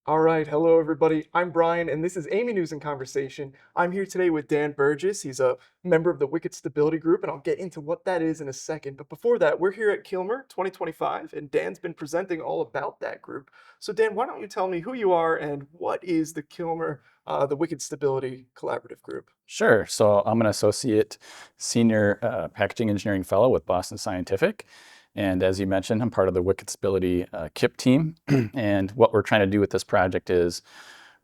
All right, hello everybody. I'm Brian, and this is Amy News and Conversation. I'm here today with Dan Burgess. He's a member of the Wicked Stability Group, and I'll get into what that is in a second. But before that, we're here at KILMER 2025, and Dan's been presenting all about that group. So Dan, why don't you tell me who you are and what is the KILMER, the Wicked Stability Collaborative Group? Sure. So I'm an associate senior packaging engineering fellow with Boston Scientific. And as you mentioned, I'm part of the Wicked Stability KIP team. And what we're trying to do with this project is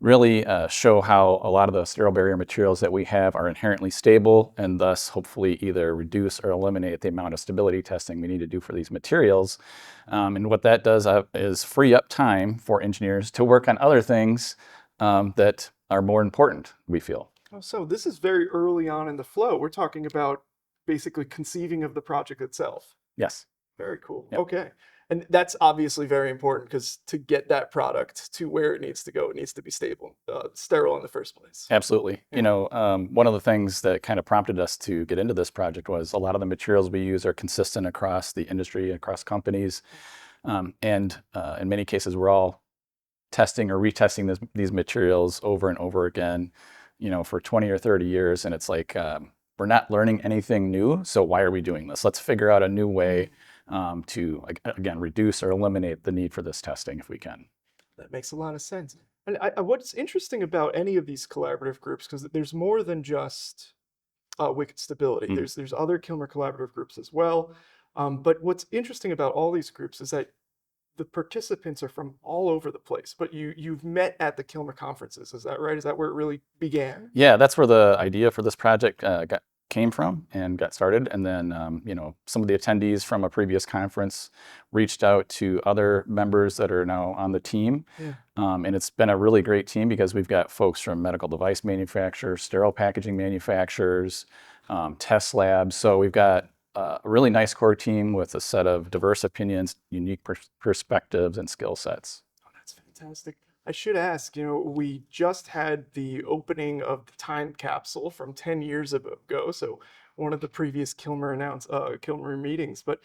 really show how a lot of the sterile barrier materials that we have are inherently stable and thus hopefully either reduce or eliminate the amount of stability testing we need to do for these materials. And what that does is free up time for engineers to work on other things that are more important, we feel. Oh, so this is very early on in the flow. We're talking about basically conceiving of the project itself. Yes. Very cool. Yep. Okay. And that's obviously very important because to get that product to where it needs to go, it needs to be stable, sterile in the first place. Absolutely. Yeah. One of the things that kind of prompted us to get into this project was a lot of the materials we use are consistent across the industry, across companies. And in many cases, we're all testing or retesting these materials over and over again, for 20 or 30 years. And it's like, we're not learning anything new. So why are we doing this? Let's figure out a new way to, again, reduce or eliminate the need for this testing if we can. That makes a lot of sense. And what's interesting about any of these collaborative groups, because there's more than just Wicked Stability. Mm. There's other Kilmer collaborative groups as well. But what's interesting about all these groups is that the participants are from all over the place. But you've met at the Kilmer conferences. Is that right? Is that where it really began? Yeah, that's where the idea for this project came from and got started. And then, some of the attendees from a previous conference reached out to other members that are now on the team. Yeah. And it's been a really great team because we've got folks from medical device manufacturers, sterile packaging manufacturers, test labs. So we've got a really nice core team with a set of diverse opinions, unique perspectives, and skill sets. Oh, that's fantastic. I should ask, we just had the opening of the time capsule from 10 years ago, so one of the previous Kilmer meetings. But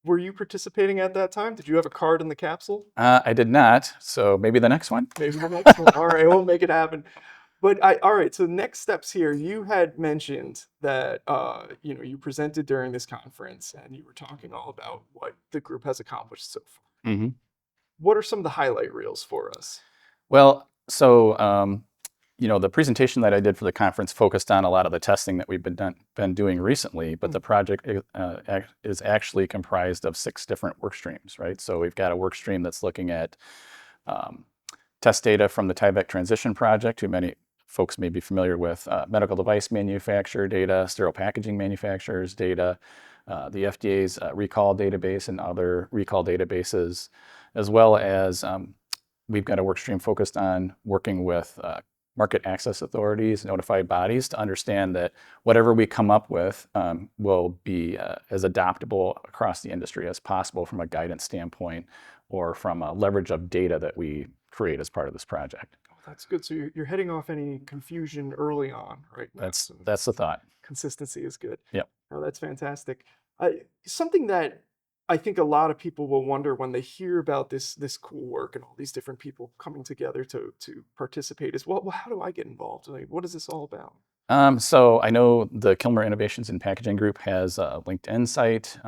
were you participating at that time? Did you have a card in the capsule? I did not, so maybe the next one. Maybe the next one. All right, we'll make it happen. But all right, so next steps here, you had mentioned that, you presented during this conference and you were talking all about what the group has accomplished so far. Hmm. What are some of the highlight reels for us? Well, so the presentation that I did for the conference focused on a lot of the testing that we've been doing recently, but the project is actually comprised of 6 different work streams, right? So we've got a work stream that's looking at test data from the Tyvek transition project, who many folks may be familiar with, medical device manufacturer data, sterile packaging manufacturers data, the FDA's recall database and other recall databases, as well as we've got a work stream focused on working with market access authorities, notified bodies to understand that whatever we come up with will be as adaptable across the industry as possible from a guidance standpoint or from a leverage of data that we create as part of this project. Oh, that's good. So you're heading off any confusion early on right now. That's So that's the thought. consistency is good. Yep. Oh, that's fantastic. Something that I think a lot of people will wonder when they hear about this cool work and all these different people coming together to participate is, well, how do I get involved? Like, what is this all about? So I know the Kilmer Innovations in Packaging Group has a LinkedIn site.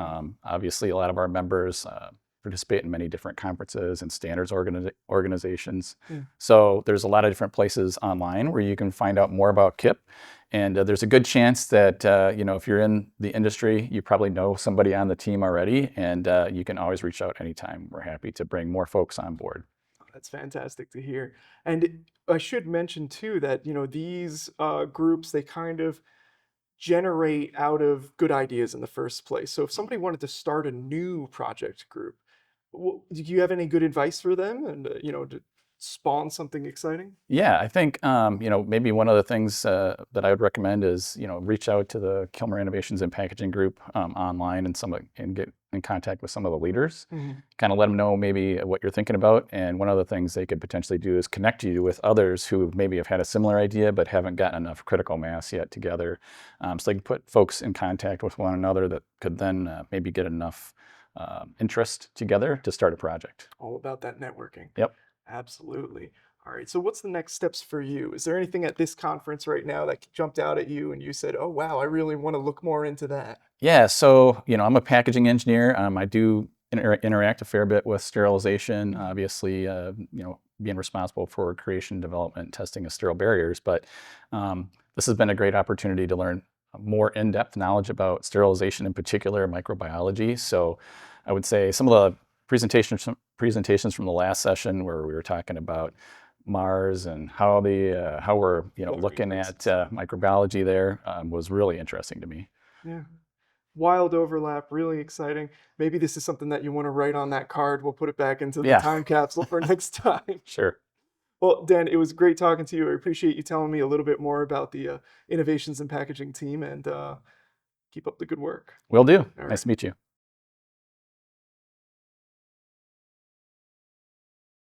Obviously, a lot of our members participate in many different conferences and standards organizations. Yeah. So there's a lot of different places online where you can find out more about KIP. And there's a good chance that, if you're in the industry, you probably know somebody on the team already, and you can always reach out anytime. We're happy to bring more folks on board. That's fantastic to hear. And I should mention too that, these groups, they kind of generate out of good ideas in the first place. So if somebody wanted to start a new project group, do you have any good advice for them and, to spawn something exciting? Yeah, I think maybe one of the things that I would recommend is reach out to the Kilmer Innovations in Packaging Group online and get in contact with some of the leaders. Mhm. Kind of let them know maybe what you're thinking about. And one of the things they could potentially do is connect you with others who maybe have had a similar idea but haven't gotten enough critical mass yet together. So they can put folks in contact with one another that could then maybe get enough interest together to start a project. All about that networking. Yep. Absolutely. All right. So what's the next steps for you? Is there anything at this conference right now that jumped out at you and you said, "Oh wow, I really want to look more into that"? Yeah, so I'm a packaging engineer. I do interact a fair bit with sterilization, obviously, being responsible for creation, development, testing of sterile barriers. But this has been a great opportunity to learn more in-depth knowledge about sterilization, in particular microbiology. So I would say some of the presentations from the last session where we were talking about Mars and how we're looking at microbiology there was really interesting to me. Yeah. Wild overlap, really exciting. Maybe this is something that you want to write on that card. We'll put it back into the Yeah, time capsule for next time. sure. Well, Dan, it was great talking to you. I appreciate you telling me a little bit more about the innovations and packaging team, and keep up the good work. Will do. All right. Nice to meet you.